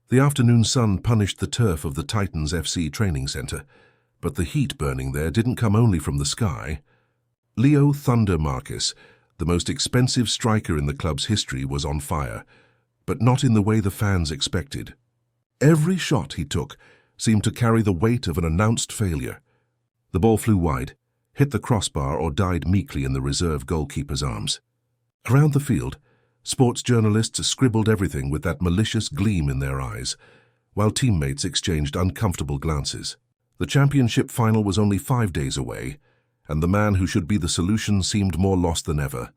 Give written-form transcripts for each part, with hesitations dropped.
The afternoon sun punished the turf of the Titans FC training center, but the heat burning there didn't come only from the sky. Leo "Thunder" Marquez, the most expensive striker in the club's history, was on fire, but not in the way the fans expected. Every shot he took seemed to carry the weight of an announced failure. The ball flew wide, hit the crossbar, or died meekly in the reserve goalkeeper's arms. Around the field, sports journalists scribbled everything with that malicious gleam in their eyes, while teammates exchanged uncomfortable glances. The championship final was only 5 days away, and the man who should be the solution seemed more lost than ever.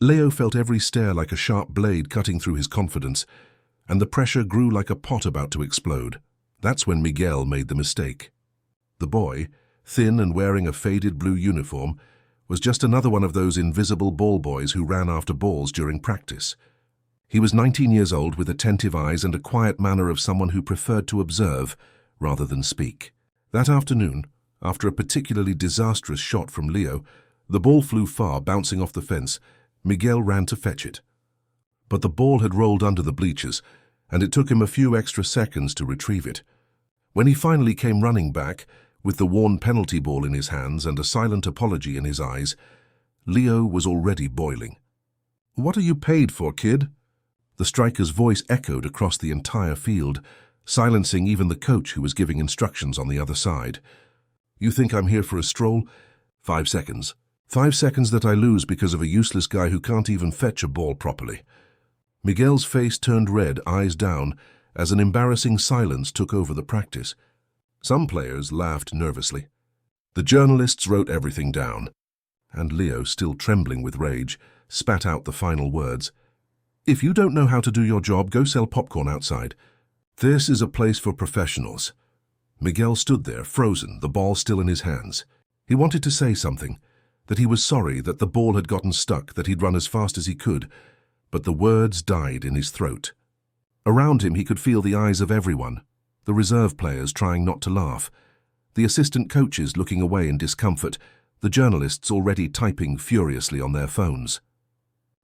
Leo felt every stare like a sharp blade cutting through his confidence, and the pressure grew like a pot about to explode. That's when Miguel made the mistake. The boy, thin and wearing a faded blue uniform, was just another one of those invisible ball boys who ran after balls during practice. He was 19 years old, with attentive eyes and a quiet manner of someone who preferred to observe rather than speak. That afternoon, after a particularly disastrous shot from Leo, the ball flew far, bouncing off the fence. Miguel ran to fetch it. But the ball had rolled under the bleachers, and it took him a few extra seconds to retrieve it. When he finally came running back, with the worn penalty ball in his hands and a silent apology in his eyes, Leo was already boiling. "What are you paid for, kid?" The striker's voice echoed across the entire field, silencing even the coach who was giving instructions on the other side. "You think I'm here for a stroll? 5 seconds. 5 seconds that I lose because of a useless guy who can't even fetch a ball properly." Miguel's face turned red, eyes down, as an embarrassing silence took over the practice. Some players laughed nervously. The journalists wrote everything down, and Leo, still trembling with rage, spat out the final words. "If you don't know how to do your job, go sell popcorn outside. This is a place for professionals." Miguel stood there, frozen, the ball still in his hands. He wanted to say something, that he was sorry that the ball had gotten stuck, that he'd run as fast as he could, but the words died in his throat. Around him he could feel the eyes of everyone, the reserve players trying not to laugh, the assistant coaches looking away in discomfort, the journalists already typing furiously on their phones.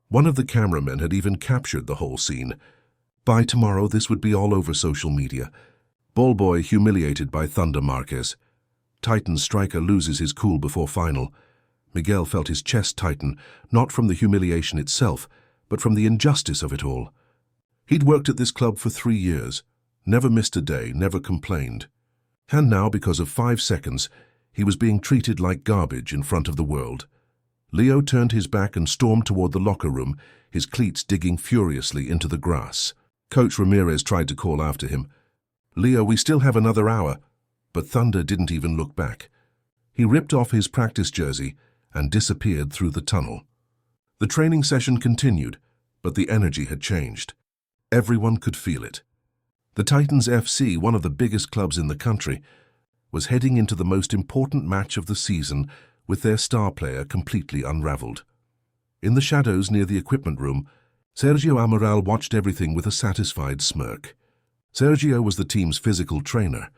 One of the cameramen had even captured the whole scene. By tomorrow this would be all over social media. Ballboy humiliated by Thunder Marquez. Titans striker loses his cool before final. Miguel felt his chest tighten, not from the humiliation itself, but from the injustice of it all. He'd worked at this club for 3 years, never missed a day, never complained. And now, because of 5 seconds, he was being treated like garbage in front of the world. Leo turned his back and stormed toward the locker room, his cleats digging furiously into the grass. Coach Ramirez tried to call after him. "Leo, we still have another hour." But Thunder didn't even look back. He ripped off his practice jersey and disappeared through the tunnel. The training session continued, but the energy had changed. Everyone could feel it. The Titans FC, one of the biggest clubs in the country, was heading into the most important match of the season with their star player completely unraveled. In the shadows near the equipment room, Sergio Amaral watched everything with a satisfied smirk. Sergio was the team's physical trainer,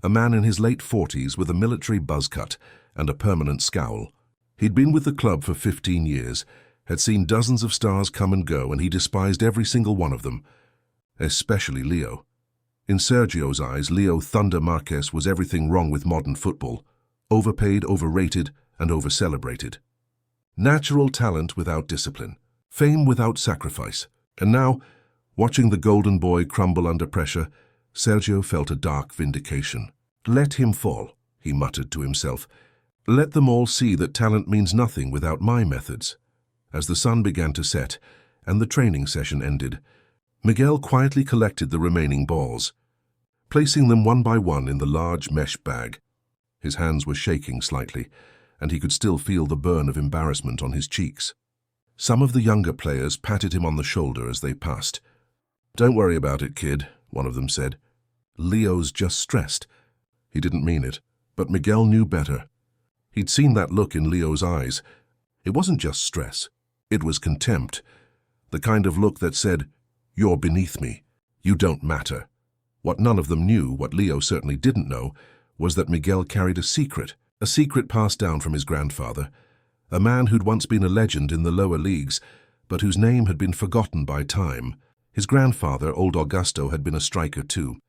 a man in his late 40s with a military buzz cut and a permanent scowl. He'd been with the club for 15 years, had seen dozens of stars come and go, and he despised every single one of them, especially Leo. In Sergio's eyes, Leo "Thunder" Marquez was everything wrong with modern football: overpaid, overrated, and over-celebrated. Natural talent without discipline, fame without sacrifice. And now, watching the golden boy crumble under pressure, Sergio felt a dark vindication. "Let him fall," he muttered to himself. "Let them all see that talent means nothing without my methods." As the sun began to set and the training session ended, Miguel quietly collected the remaining balls, placing them one by one in the large mesh bag. His hands were shaking slightly, and he could still feel the burn of embarrassment on his cheeks. Some of the younger players patted him on the shoulder as they passed. "Don't worry about it, kid," one of them said. "Leo's just stressed." He didn't mean it, but Miguel knew better. He'd seen that look in Leo's eyes. It wasn't just stress. It was contempt. The kind of look that said, "You're beneath me. You don't matter." What none of them knew, what Leo certainly didn't know, was that Miguel carried a secret passed down from his grandfather, a man who'd once been a legend in the lower leagues, but whose name had been forgotten by time. His grandfather, old Augusto, had been a striker too.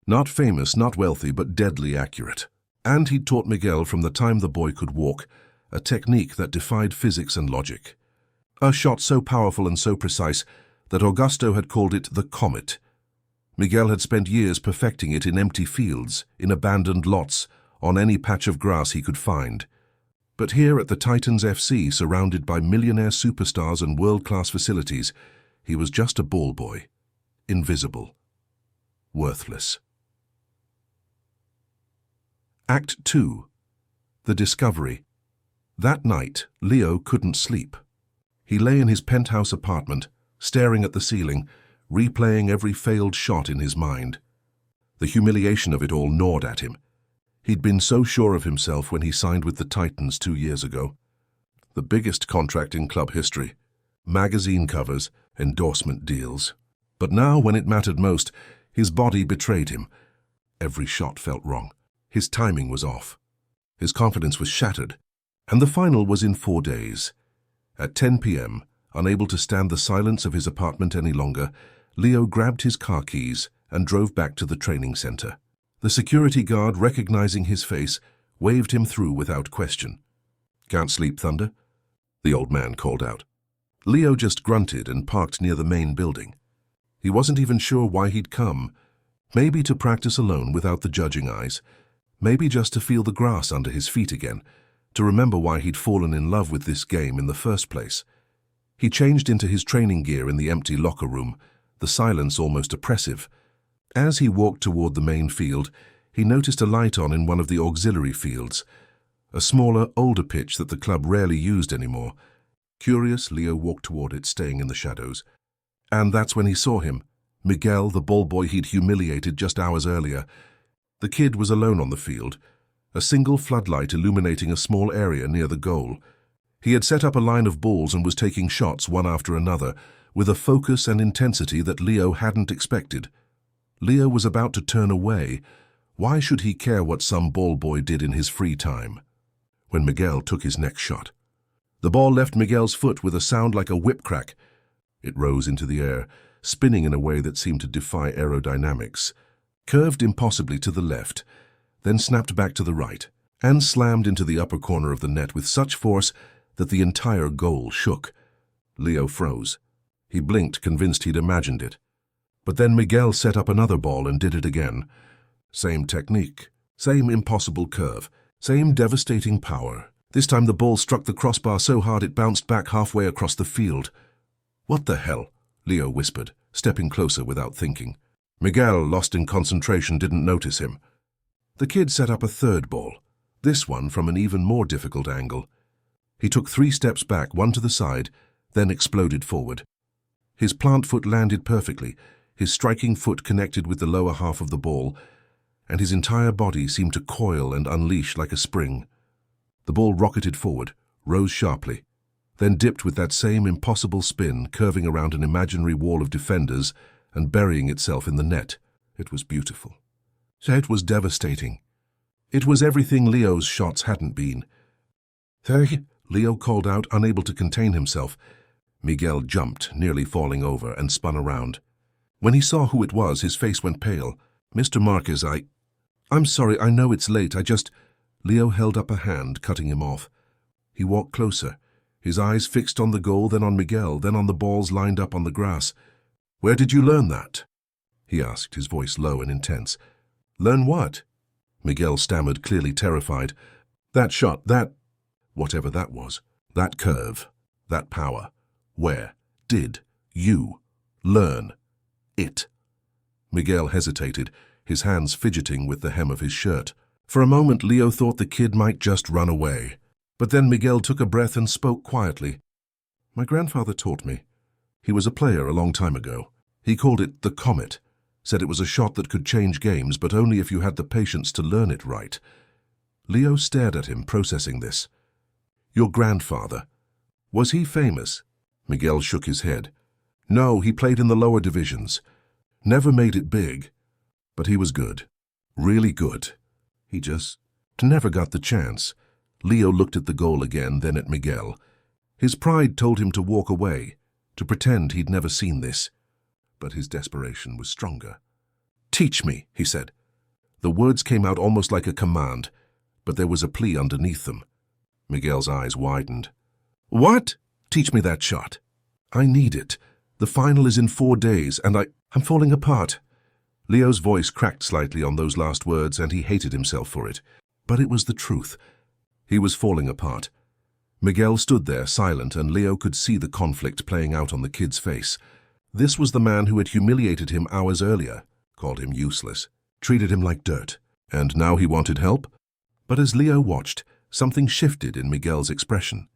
Not famous, not wealthy, but deadly accurate. And he'd taught Miguel from the time the boy could walk, a technique that defied physics and logic. A shot so powerful and so precise that Augusto had called it the Comet. Miguel had spent years perfecting it in empty fields, in abandoned lots, on any patch of grass he could find. But here at the Titans FC, surrounded by millionaire superstars and world-class facilities, he was just a ball boy. Invisible. Worthless. Act 2. The Discovery. That night, Leo couldn't sleep. He lay in his penthouse apartment, staring at the ceiling, replaying every failed shot in his mind. The humiliation of it all gnawed at him. He'd been so sure of himself when he signed with the Titans 2 years ago. The biggest contract in club history. Magazine covers, endorsement deals. But now, when it mattered most, his body betrayed him. Every shot felt wrong. His timing was off. His confidence was shattered. And the final was in 4 days. At 10 p.m., unable to stand the silence of his apartment any longer, Leo grabbed his car keys and drove back to the training center. The security guard, recognizing his face, waved him through without question. "Can't sleep, Thunder?" the old man called out. Leo just grunted and parked near the main building. He wasn't even sure why he'd come. Maybe to practice alone without the judging eyes. Maybe just to feel the grass under his feet again, to remember why he'd fallen in love with this game in the first place. He changed into his training gear in the empty locker room, the silence almost oppressive. As he walked toward the main field, he noticed a light on in one of the auxiliary fields, a smaller, older pitch that the club rarely used anymore. Curious, Leo walked toward it, staying in the shadows. And that's when he saw him, Miguel, the ball boy he'd humiliated just hours earlier. The kid was alone on the field, a single floodlight illuminating a small area near the goal. He had set up a line of balls and was taking shots one after another, with a focus and intensity that Leo hadn't expected. Leo was about to turn away. Why should he care what some ball boy did in his free time? When Miguel took his next shot, the ball left Miguel's foot with a sound like a whip crack. It rose into the air, spinning in a way that seemed to defy aerodynamics, curved impossibly to the left, then snapped back to the right, and slammed into the upper corner of the net with such force that the entire goal shook. Leo froze. He blinked, convinced he'd imagined it. But then Miguel set up another ball and did it again. Same technique, same impossible curve, same devastating power. This time the ball struck the crossbar so hard it bounced back halfway across the field. "What the hell?" Leo whispered, stepping closer without thinking. Miguel, lost in concentration, didn't notice him. The kid set up a third ball, this one from an even more difficult angle. He took 3 steps back, one to the side, then exploded forward. His plant foot landed perfectly, his striking foot connected with the lower half of the ball, and his entire body seemed to coil and unleash like a spring. The ball rocketed forward, rose sharply, then dipped with that same impossible spin, curving around an imaginary wall of defenders and burying itself in the net. It was beautiful. It was devastating. It was everything Leo's shots hadn't been. "Hey," Leo called out, unable to contain himself. Miguel jumped, nearly falling over, and spun around. When he saw who it was, his face went pale. "Mr. Marquez, I'm sorry, I know it's late, Leo held up a hand, cutting him off. He walked closer, his eyes fixed on the goal, then on Miguel, then on the balls lined up on the grass. "Where did you learn that?" he asked, his voice low and intense. "Learn what?" Miguel stammered, clearly terrified. "That shot, whatever that was, that curve, that power. Where did you learn it?" Miguel hesitated, his hands fidgeting with the hem of his shirt. For a moment, Leo thought the kid might just run away. But then Miguel took a breath and spoke quietly. "My grandfather taught me. He was a player a long time ago. He called it the Comet, said it was a shot that could change games, but only if you had the patience to learn it right." Leo stared at him, processing this. "Your grandfather, was he famous?" Miguel shook his head. "No, he played in the lower divisions. Never made it big. But he was good. Really good. He just never got the chance." Leo looked at the goal again, then at Miguel. His pride told him to walk away, to pretend he'd never seen this. but his desperation was stronger. "Teach me," he said. The words came out almost like a command, but there was a plea underneath them. Miguel's eyes widened. "What?" "Teach me that shot. I need it. The final is in 4 days, and I'm falling apart." Leo's voice cracked slightly on those last words, and he hated himself for it. But it was the truth. He was falling apart. Miguel stood there, silent, and Leo could see the conflict playing out on the kid's face. This was the man who had humiliated him hours earlier, called him useless, treated him like dirt, and now he wanted help? But as Leo watched, something shifted in Miguel's expression.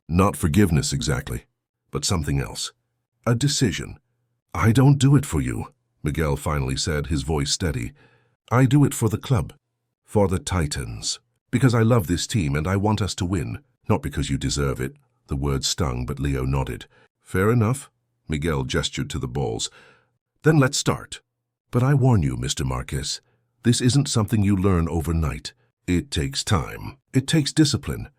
Not forgiveness exactly, but something else. A decision. "I don't do it for you," Miguel finally said, his voice steady. "I do it for the club. For the Titans. Because I love this team and I want us to win. Not because you deserve it." The words stung, but Leo nodded. "Fair enough." Miguel gestured to the balls. "Then let's start. But I warn you, Mr. Marquez, this isn't something you learn overnight. It takes time. It takes discipline.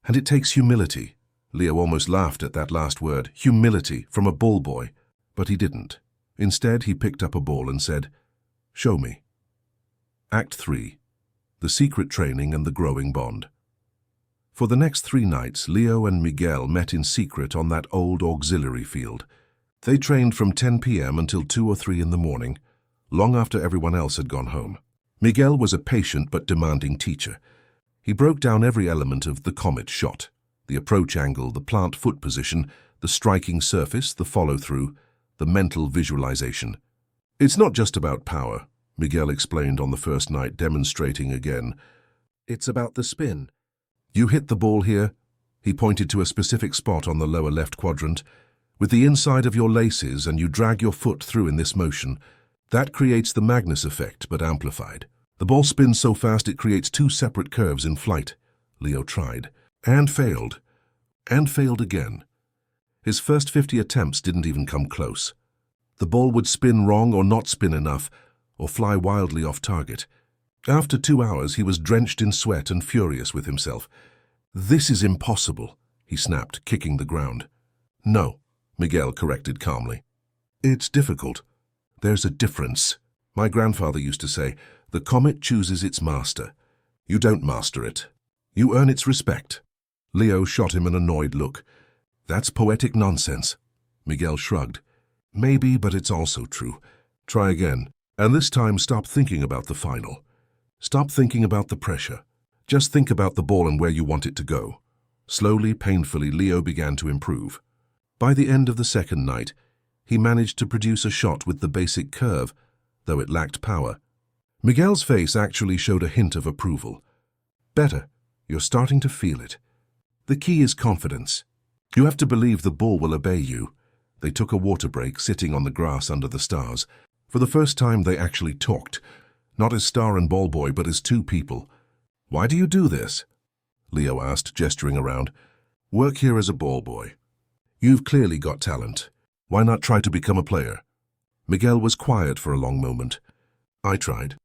And it takes humility." Leo almost laughed at that last word, humility, from a ball boy. But he didn't. Instead, he picked up a ball and said, "Show me." Act 3. The Secret Training and the Growing Bond. For the next 3 nights, Leo and Miguel met in secret on that old auxiliary field. They trained from 10 p.m. until 2 or 3 in the morning, long after everyone else had gone home. Miguel was a patient but demanding teacher. He broke down every element of the Comet shot: the approach angle, the plant foot position, the striking surface, the follow-through, the mental visualization. "It's not just about power," Miguel explained on the first night, demonstrating again. "It's about the spin. You hit the ball here," he pointed to a specific spot on the lower left quadrant, "with the inside of your laces, and you drag your foot through in this motion. That creates the Magnus effect, but amplified. The ball spins so fast it creates 2 separate curves in flight." Leo tried, and failed again. His first 50 attempts didn't even come close. The ball would spin wrong or not spin enough, or fly wildly off target. After 2 hours, he was drenched in sweat and furious with himself. "This is impossible," he snapped, kicking the ground. "No," Miguel corrected calmly. "It's difficult. There's a difference. My grandfather used to say, 'The comet chooses its master.' You don't master it. You earn its respect." Leo shot him an annoyed look. "That's poetic nonsense." Miguel shrugged. "Maybe, but it's also true. Try again, and this time stop thinking about the final. Stop thinking about the pressure. Just think about the ball and where you want it to go." Slowly, painfully, Leo began to improve. By the end of the second night, he managed to produce a shot with the basic curve, though it lacked power. Miguel's face actually showed a hint of approval. "Better. You're starting to feel it. The key is confidence. You have to believe the ball will obey you." They took a water break, sitting on the grass under the stars. For the first time, they actually talked, not as star and ball boy, but as 2 people. "Why do you do this?" Leo asked, gesturing around. "Work here as a ball boy. You've clearly got talent. Why not try to become a player?" Miguel was quiet for a long moment. "I tried.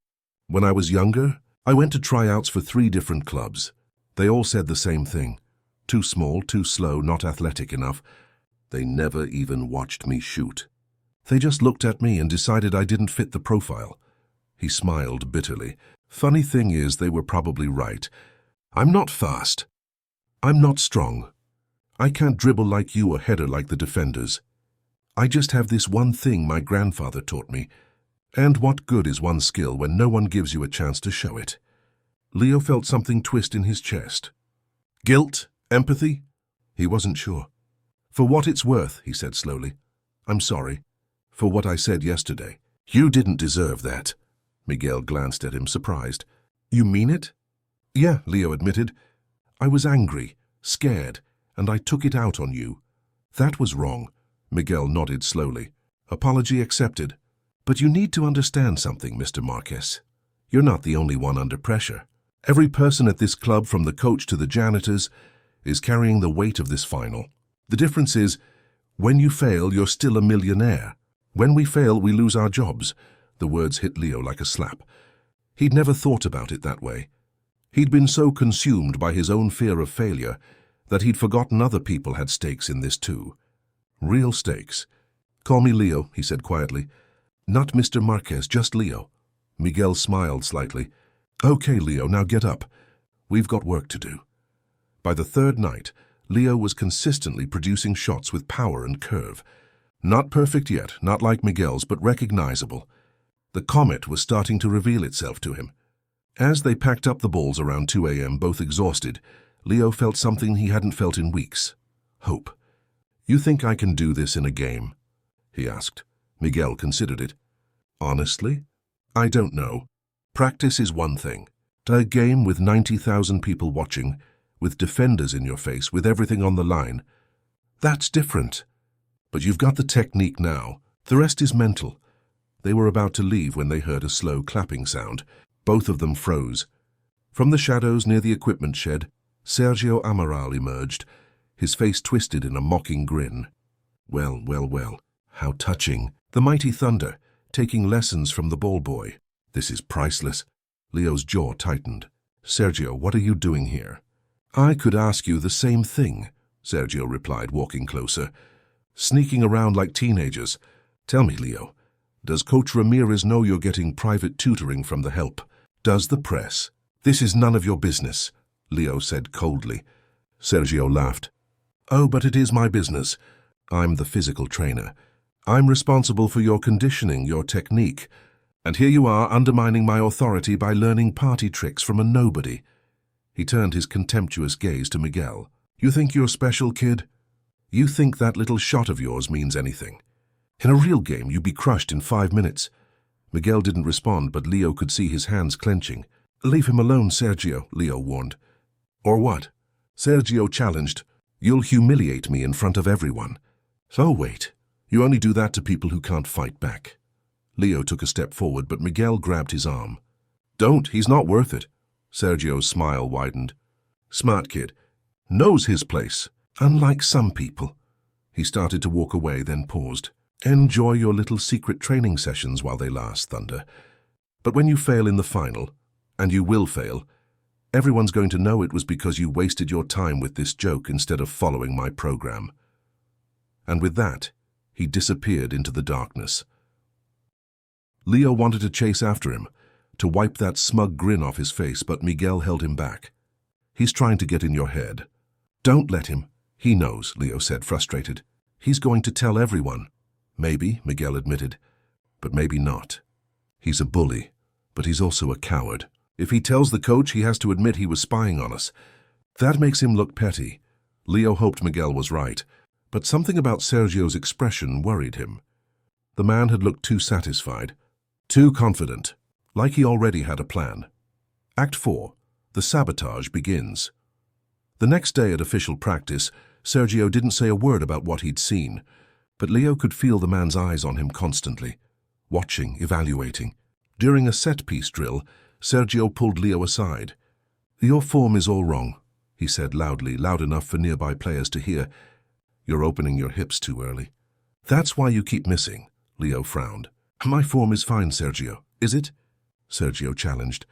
When I was younger, I went to tryouts for 3 different clubs. They all said the same thing. Too small, too slow, not athletic enough. They never even watched me shoot. They just looked at me and decided I didn't fit the profile." He smiled bitterly. "Funny thing is, they were probably right. I'm not fast. I'm not strong. I can't dribble like you or header like the defenders. I just have this one thing my grandfather taught me. And what good is one skill when no one gives you a chance to show it?" Leo felt something twist in his chest. Guilt? Empathy? He wasn't sure. "For what it's worth," he said slowly, "I'm sorry. For what I said yesterday. You didn't deserve that." Miguel glanced at him, surprised. "You mean it?" "Yeah," Leo admitted. "I was angry, scared, and I took it out on you." "That was wrong." Miguel nodded slowly. "Apology accepted. But you need to understand something, Mr. Marquez. You're not the only one under pressure. Every person at this club, from the coach to the janitors, is carrying the weight of this final. The difference is, when you fail, you're still a millionaire. When we fail, we lose our jobs." The words hit Leo like a slap. He'd never thought about it that way. He'd been so consumed by his own fear of failure that he'd forgotten other people had stakes in this too. Real stakes. "Call me Leo," he said quietly. "Not Mr. Marquez, just Leo." Miguel smiled slightly. "Okay, Leo, now get up. We've got work to do." By the third night, Leo was consistently producing shots with power and curve. Not perfect yet, not like Miguel's, but recognizable. The comet was starting to reveal itself to him. As they packed up the balls around 2 a.m., both exhausted, Leo felt something he hadn't felt in weeks. Hope. "You think I can do this in a game?" he asked. Miguel considered it. "Honestly? I don't know. Practice is one thing. A game with 90,000 people watching, with defenders in your face, with everything on the line. That's different. But you've got the technique now. The rest is mental." They were about to leave when they heard a slow clapping sound. Both of them froze. From the shadows near the equipment shed, Sergio Amaral emerged, his face twisted in a mocking grin. Well, well, well, how touching. The mighty Thunder, taking lessons from the ball boy. This is priceless. Leo's jaw tightened. "Sergio, what are you doing here?" "I could ask you the same thing," Sergio replied, walking closer. "Sneaking around like teenagers. Tell me, Leo, does Coach Ramirez know you're getting private tutoring from the help? Does the press?" "This is none of your business," Leo said coldly. Sergio laughed. "Oh, but it is my business. I'm the physical trainer. I'm responsible for your conditioning, your technique. And here you are undermining my authority by learning party tricks from a nobody." He turned his contemptuous gaze to Miguel. "You think you're special, kid? You think that little shot of yours means anything? In a real game, you'd be crushed in 5 minutes. Miguel didn't respond, but Leo could see his hands clenching. "Leave him alone, Sergio," Leo warned. "Or what?" Sergio challenged. "You'll humiliate me in front of everyone." "So wait. You only do that to people who can't fight back." Leo took a step forward, but Miguel grabbed his arm. "Don't, he's not worth it." Sergio's smile widened. "Smart kid. Knows his place. Unlike some people." He started to walk away, then paused. "Enjoy your little secret training sessions while they last, Thunder. But when you fail in the final, and you will fail, everyone's going to know it was because you wasted your time with this joke instead of following my program." And with that, he disappeared into the darkness. Leo wanted to chase after him, to wipe that smug grin off his face, but Miguel held him back. "He's trying to get in your head." "Don't let him. He knows," Leo said, frustrated. "He's going to tell everyone." "Maybe," Miguel admitted, "but maybe not. He's a bully, but he's also a coward. If he tells the coach, he has to admit he was spying on us. That makes him look petty." Leo hoped Miguel was right, but something about Sergio's expression worried him. The man had looked too satisfied, too confident, like he already had a plan. Act 4. The sabotage begins. The next day at official practice, Sergio didn't say a word about what he'd seen, but Leo could feel the man's eyes on him constantly, watching, evaluating. During a set-piece drill, Sergio pulled Leo aside. "Your form is all wrong," he said loudly, loud enough for nearby players to hear. "You're opening your hips too early." "That's why you keep missing," Leo frowned. "My form is fine, Sergio. Is it?" Sergio challenged.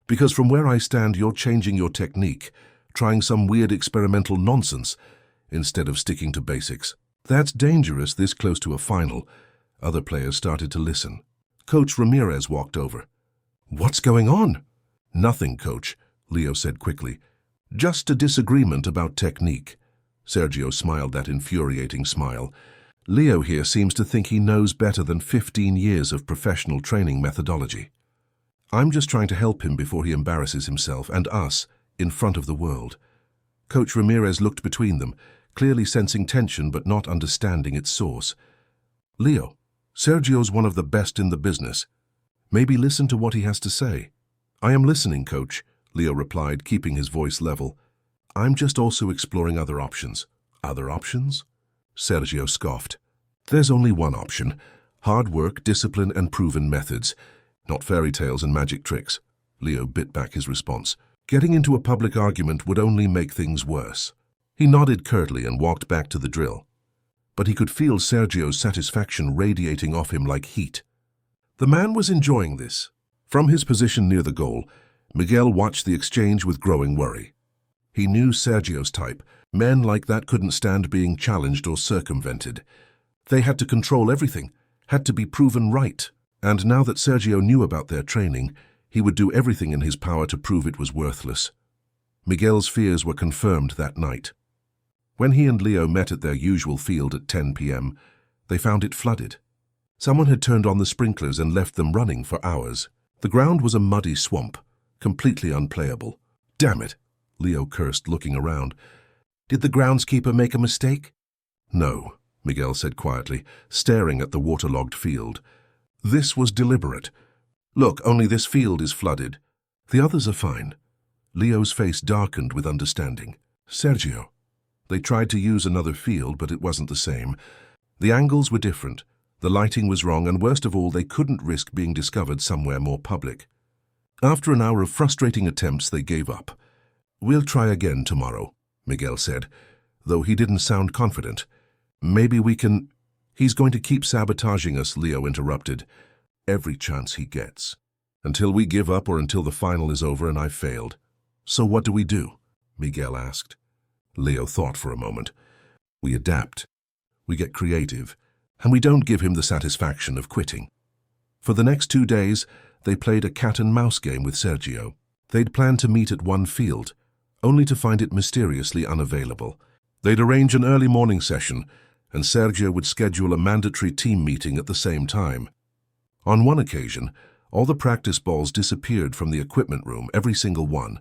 "Because from where I stand, you're changing your technique, trying some weird experimental nonsense, instead of sticking to basics. That's dangerous this close to a final." Other players started to listen. Coach Ramirez walked over. "What's going on?" "Nothing, Coach," Leo said quickly. "Just a disagreement about technique." Sergio smiled that infuriating smile. "Leo here seems to think he knows better than 15 years of professional training methodology. I'm just trying to help him before he embarrasses himself and us in front of the world." Coach Ramirez looked between them, clearly sensing tension but not understanding its source. "Leo, Sergio's one of the best in the business. Maybe listen to what he has to say." "I am listening, Coach," Leo replied, keeping his voice level. "I'm just also exploring other options." "Other options?" Sergio scoffed. "There's only one option. Hard work, discipline, and proven methods. Not fairy tales and magic tricks." Leo bit back his response. "Getting into a public argument would only make things worse." He nodded curtly and walked back to the drill. But he could feel Sergio's satisfaction radiating off him like heat. The man was enjoying this. From his position near the goal, Miguel watched the exchange with growing worry. He knew Sergio's type. Men like that couldn't stand being challenged or circumvented. They had to control everything, had to be proven right. And now that Sergio knew about their training, he would do everything in his power to prove it was worthless. Miguel's fears were confirmed that night. When he and Leo met at their usual field at 10 p.m., they found it flooded. Someone had turned on the sprinklers and left them running for hours. The ground was a muddy swamp, completely unplayable. "Damn it," Leo cursed, looking around. "Did the groundskeeper make a mistake?" "No," Miguel said quietly, staring at the waterlogged field. "This was deliberate. Look, only this field is flooded. The others are fine." Leo's face darkened with understanding. "Sergio." They tried to use another field, but it wasn't the same. The angles were different, the lighting was wrong, and worst of all, they couldn't risk being discovered somewhere more public. After an hour of frustrating attempts, they gave up. "We'll try again tomorrow," Miguel said, though he didn't sound confident. "Maybe we can—" "He's going to keep sabotaging us," Leo interrupted. "Every chance he gets. Until we give up or until the final is over and I've failed." "So what do we do?" Miguel asked. Leo thought for a moment. "We adapt. We get creative. And we don't give him the satisfaction of quitting." For the next 2 days, they played a cat-and-mouse game with Sergio. They'd planned to meet at one field, only to find it mysteriously unavailable. They'd arrange an early morning session, and Sergio would schedule a mandatory team meeting at the same time. On one occasion, all the practice balls disappeared from the equipment room, every single one.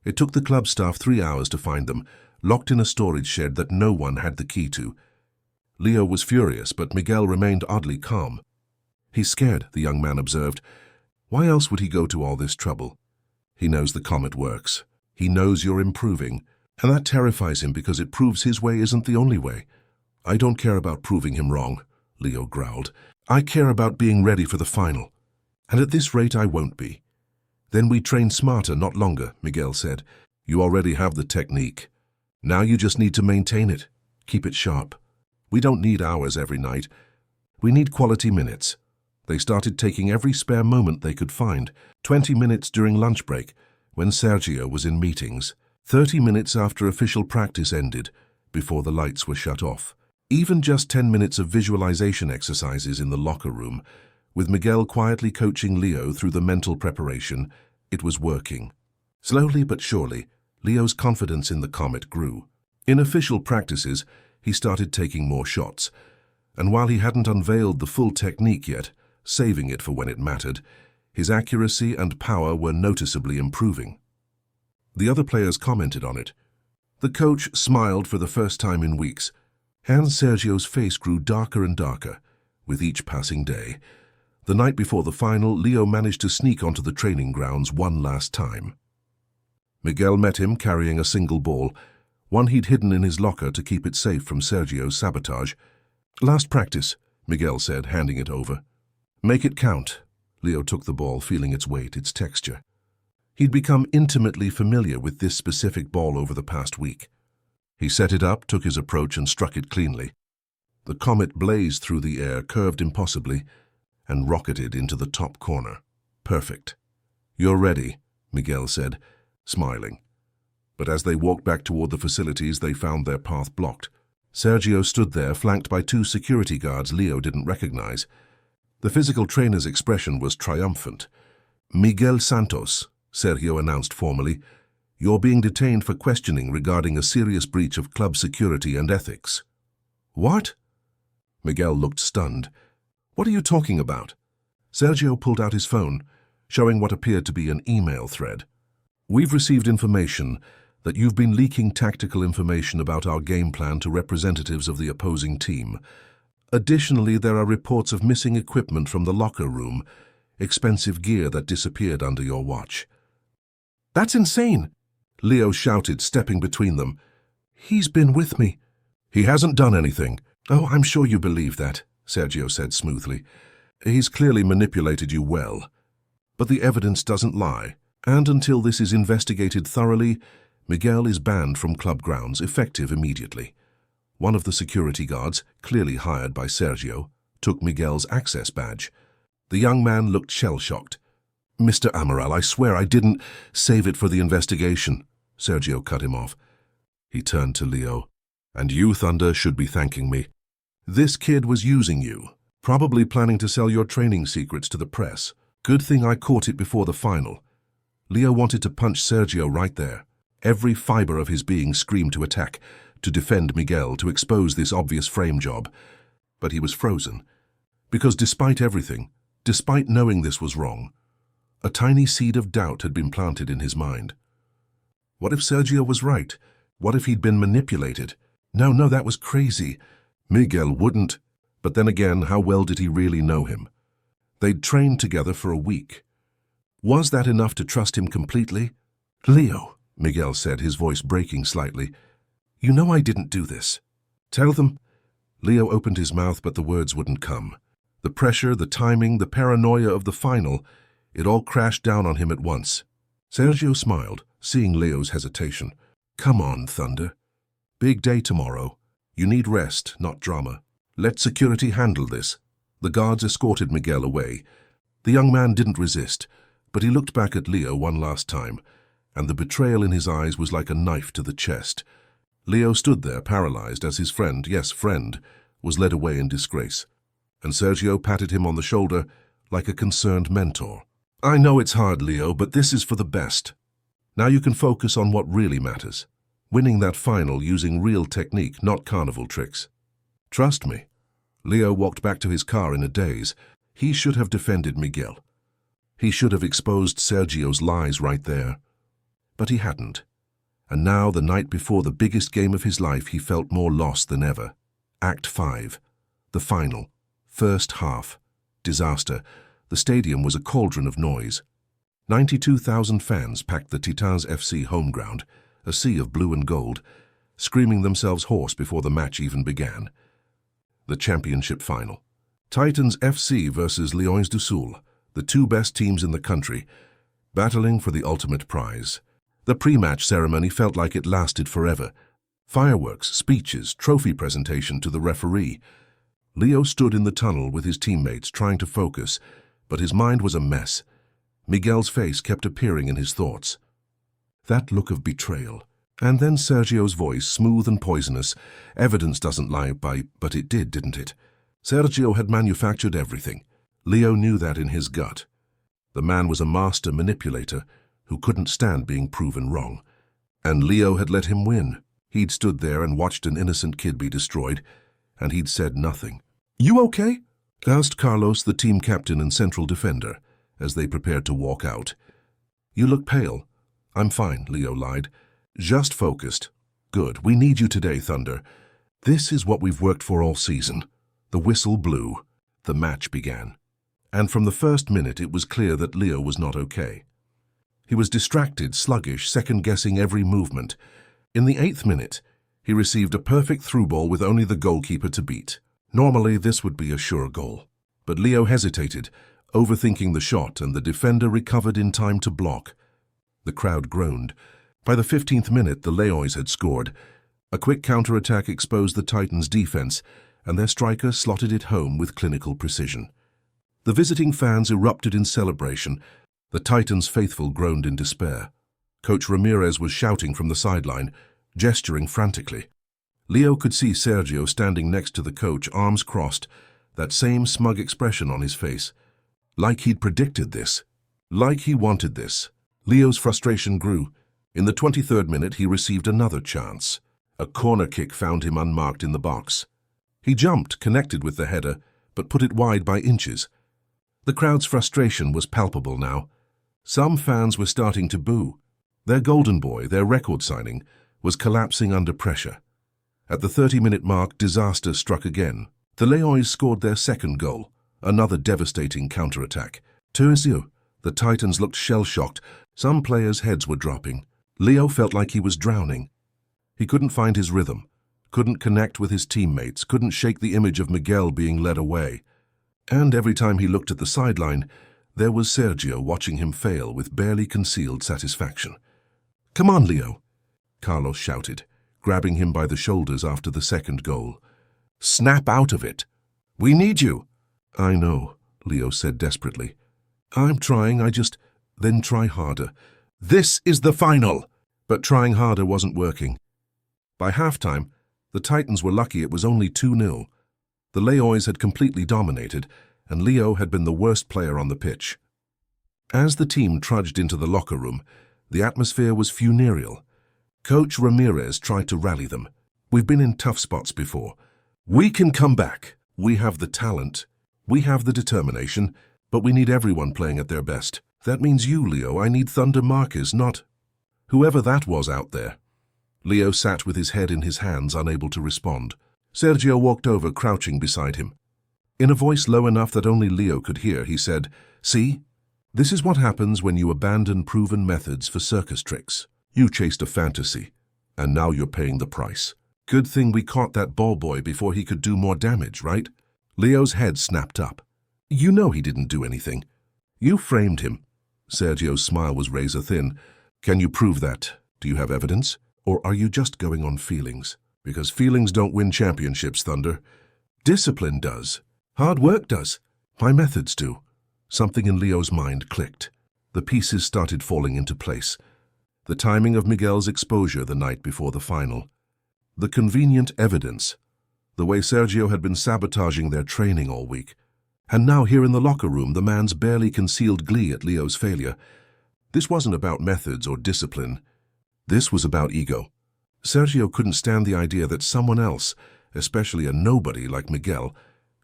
It took the club staff 3 hours to find them, locked in a storage shed that no one had the key to. Leo was furious, but Miguel remained oddly calm. "He's scared," the young man observed. "Why else would he go to all this trouble? He knows the comet works. He knows you're improving, and that terrifies him because it proves his way isn't the only way." "I don't care about proving him wrong," Leo growled. "I care about being ready for the final. And at this rate, I won't be." "Then we train smarter, not longer," Miguel said. "You already have the technique. Now you just need to maintain it. Keep it sharp. We don't need hours every night. We need quality minutes." They started taking every spare moment they could find, 20 minutes during lunch break, when Sergio was in meetings, 30 minutes after official practice ended, before the lights were shut off. Even just 10 minutes of visualization exercises in the locker room, with Miguel quietly coaching Leo through the mental preparation, it was working. Slowly but surely, Leo's confidence in the comet grew. In official practices, he started taking more shots, and while he hadn't unveiled the full technique yet, saving it for when it mattered, his accuracy and power were noticeably improving. The other players commented on it. The coach smiled for the first time in weeks, and Sergio's face grew darker and darker with each passing day. The night before the final, Leo managed to sneak onto the training grounds one last time. Miguel met him carrying a single ball, one he'd hidden in his locker to keep it safe from Sergio's sabotage. "Last practice," Miguel said, handing it over. "Make it count." Leo took the ball, feeling its weight, its texture. He'd become intimately familiar with this specific ball over the past week. He set it up, took his approach, and struck it cleanly. The comet blazed through the air, curved impossibly, and rocketed into the top corner. "Perfect." "You're ready," Miguel said, smiling. But as they walked back toward the facilities, they found their path blocked. Sergio stood there, flanked by 2 security guards Leo didn't recognize. The physical trainer's expression was triumphant. "Miguel Santos," Sergio announced formally, "you're being detained for questioning regarding a serious breach of club security and ethics." "What?" Miguel looked stunned. "What are you talking about?" Sergio pulled out his phone, showing what appeared to be an email thread. "We've received information that you've been leaking tactical information about our game plan to representatives of the opposing team. Additionally, there are reports of missing equipment from the locker room, expensive gear that disappeared under your watch." "That's insane!" Leo shouted, stepping between them. "He's been with me." "He hasn't done anything." "Oh, I'm sure you believe that," Sergio said smoothly. "He's clearly manipulated you well. But the evidence doesn't lie, and until this is investigated thoroughly, Miguel is banned from club grounds, effective immediately." One of the security guards, clearly hired by Sergio, took Miguel's access badge. The young man looked shell-shocked. "Mr. Amaral, I swear I didn't—" "Save it for the investigation," Sergio cut him off. He turned to Leo. "And you, Thunder, should be thanking me. This kid was using you, probably planning to sell your training secrets to the press. Good thing I caught it before the final. Leo wanted to punch Sergio right there. Every fiber of his being screamed to attack, to defend Miguel, to expose this obvious frame job. But he was frozen. Because despite everything, despite knowing this was wrong, a tiny seed of doubt had been planted in his mind. What if Sergio was right? What if he'd been manipulated? No, that was crazy. Miguel wouldn't. But then again, how well did he really know him? They'd trained together for a week. Was that enough to trust him completely? Leo, Miguel said, his voice breaking slightly. You know I didn't do this. Tell them. Leo opened his mouth, but the words wouldn't come. The pressure, the timing, the paranoia of the final, it all crashed down on him at once. Sergio smiled, seeing Leo's hesitation. Come on, Thunder. Big day tomorrow. You need rest, not drama. Let security handle this. The guards escorted Miguel away. The young man didn't resist, but he looked back at Leo one last time, and the betrayal in his eyes was like a knife to the chest. Leo stood there paralyzed as his friend, yes, friend, was led away in disgrace, and Sergio patted him on the shoulder like a concerned mentor. I know it's hard, Leo, but this is for the best. Now you can focus on what really matters. Winning that final using real technique, not carnival tricks. Trust me. Leo walked back to his car in a daze. He should have defended Miguel. He should have exposed Sergio's lies right there. But he hadn't. And now, the night before the biggest game of his life, he felt more lost than ever. Act 5. The final. First half. Disaster. The stadium was a cauldron of noise. 92,000 fans packed the Titans FC home ground, a sea of blue and gold, screaming themselves hoarse before the match even began. The championship final. Titans FC versus Lions du Sul, the two best teams in the country, battling for the ultimate prize. The pre-match ceremony felt like it lasted forever. Fireworks, speeches, trophy presentation to the referee. Leo stood in the tunnel with his teammates trying to focus, but his mind was a mess. Miguel's face kept appearing in his thoughts. That look of betrayal. And then Sergio's voice, smooth and poisonous. Evidence doesn't lie, but it did, didn't it? Sergio had manufactured everything. Leo knew that in his gut. The man was a master manipulator who couldn't stand being proven wrong. And Leo had let him win. He'd stood there and watched an innocent kid be destroyed, and he'd said nothing. You okay? Asked Carlos, the team captain and central defender, as they prepared to walk out. You look pale. I'm fine, Leo lied. Just focused. Good. We need you today, Thunder. This is what we've worked for all season. The whistle blew. The match began. And from the first minute it was clear that Leo was not okay. He was distracted, sluggish, second-guessing every movement. In the 8th minute, he received a perfect through ball with only the goalkeeper to beat. Normally this would be a sure goal. But Leo hesitated, overthinking the shot, and the defender recovered in time to block. The crowd groaned. By the 15th minute, the Lions had scored. A quick counter-attack exposed the Titans' defense, and their striker slotted it home with clinical precision. The visiting fans erupted in celebration. The Titans' faithful groaned in despair. Coach Ramirez was shouting from the sideline, gesturing frantically. Leo could see Sergio standing next to the coach, arms crossed, that same smug expression on his face. Like he'd predicted this. Like he wanted this. Leo's frustration grew. In the 23rd minute, he received another chance. A corner kick found him unmarked in the box. He jumped, connected with the header, but put it wide by inches. The crowd's frustration was palpable now. Some fans were starting to boo. Their golden boy, their record signing, was collapsing under pressure. At the 30-minute mark, disaster struck again. The Lions scored their second goal, another devastating counterattack. 2-0. The Titans looked shell-shocked. Some players' heads were dropping. Leo felt like he was drowning. He couldn't find his rhythm, couldn't connect with his teammates, couldn't shake the image of Miguel being led away. And every time he looked at the sideline, there was Sergio watching him fail with barely concealed satisfaction. Come on, Leo, Carlos shouted, grabbing him by the shoulders after the second goal. Snap out of it. We need you. I know, Leo said desperately. I'm trying, then try harder. This is the final! But trying harder wasn't working. By halftime, the Titans were lucky it was only 2-0. The Leois had completely dominated, and Leo had been the worst player on the pitch. As the team trudged into the locker room, the atmosphere was funereal. Coach Ramirez tried to rally them. "We've been in tough spots before. We can come back. We have the talent. We have the determination, but we need everyone playing at their best. That means you, Leo. I need Thunder Marcus, not whoever that was out there." Leo sat with his head in his hands, unable to respond. Sergio walked over, crouching beside him. In a voice low enough that only Leo could hear, he said, "See? This is what happens when you abandon proven methods for circus tricks. You chased a fantasy, and now you're paying the price. Good thing we caught that ball boy before he could do more damage, right?" Leo's head snapped up. "You know he didn't do anything. You framed him." Sergio's smile was razor-thin. "Can you prove that? Do you have evidence? Or are you just going on feelings? Because feelings don't win championships, Thunder. Discipline does. Hard work does. My methods do." Something in Leo's mind clicked. The pieces started falling into place. The timing of Miguel's exposure the night before the final. The convenient evidence. The way Sergio had been sabotaging their training all week. And now here in the locker room, the man's barely concealed glee at Leo's failure. This wasn't about methods or discipline. This was about ego. Sergio couldn't stand the idea that someone else, especially a nobody like Miguel,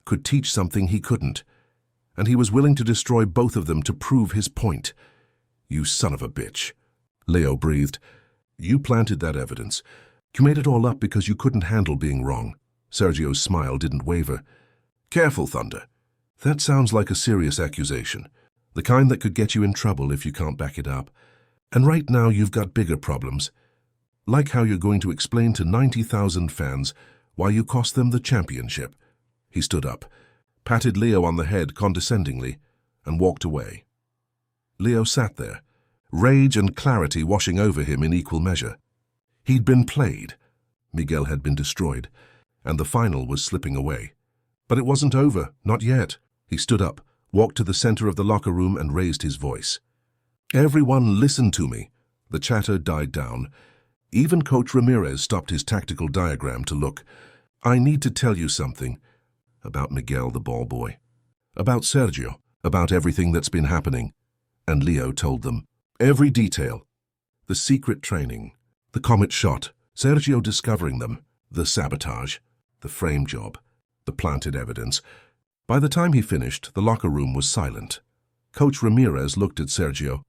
could teach something he couldn't. And he was willing to destroy both of them to prove his point. "You son of a bitch," Leo breathed. "You planted that evidence. You made it all up because you couldn't handle being wrong." Sergio's smile didn't waver. "Careful, Thunder. That sounds like a serious accusation. The kind that could get you in trouble if you can't back it up. And right now you've got bigger problems. Like how you're going to explain to 90,000 fans why you cost them the championship." He stood up, patted Leo on the head condescendingly, and walked away. Leo sat there, rage and clarity washing over him in equal measure. He'd been played. Miguel had been destroyed, and the final was slipping away. But it wasn't over, not yet. He stood up, walked to the center of the locker room, and raised his voice. "Everyone listen to me." The chatter died down. Even Coach Ramirez stopped his tactical diagram to look. "I need to tell you something about Miguel the ball boy, about Sergio, about everything that's been happening." And Leo told them. Every detail. The secret training, the comet shot, Sergio discovering them, the sabotage, the frame job, the planted evidence. By the time he finished, the locker room was silent. Coach Ramirez looked at Sergio.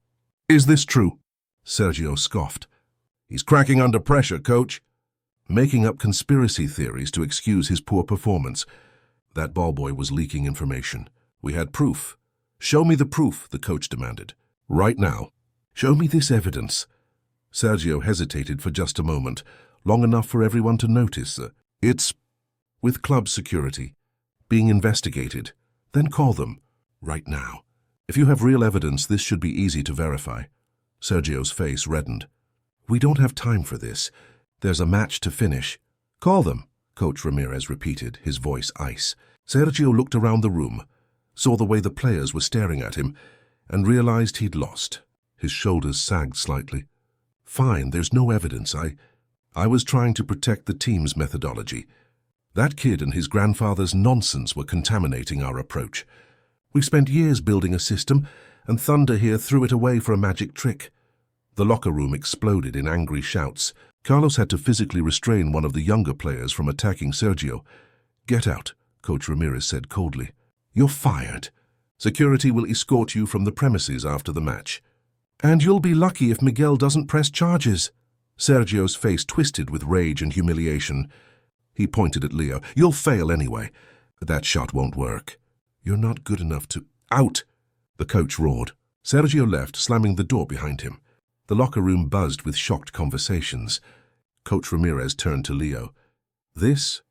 "Is this true?" Sergio scoffed. "He's cracking under pressure, Coach." Making up conspiracy theories to excuse his poor performance. That ball boy was leaking information. We had proof. "Show me the proof," the coach demanded. "Right now. Show me this evidence." Sergio hesitated for just a moment, long enough for everyone to notice. "It's with club security. Being investigated. Then call them. Right now. If you have real evidence, this should be easy to verify." Sergio's face reddened. "We don't have time for this. There's a match to finish." "Call them," Coach Ramirez repeated, his voice ice. Sergio looked around the room, saw the way the players were staring at him, and realized he'd lost. His shoulders sagged slightly. "Fine, there's no evidence. I was trying to protect the team's methodology. That kid and his grandfather's nonsense were contaminating our approach. We spent years building a system, and Thunder here threw it away for a magic trick." The locker room exploded in angry shouts. Carlos had to physically restrain one of the younger players from attacking Sergio. "Get out," Coach Ramirez said coldly. "You're fired. Security will escort you from the premises after the match. And you'll be lucky if Miguel doesn't press charges." Sergio's face twisted with rage and humiliation. He pointed at Leo. "You'll fail anyway. That shot won't work. You're not good enough to—" "Out!" the coach roared. Sergio left, slamming the door behind him. The locker room buzzed with shocked conversations. Coach Ramirez turned to Leo. "This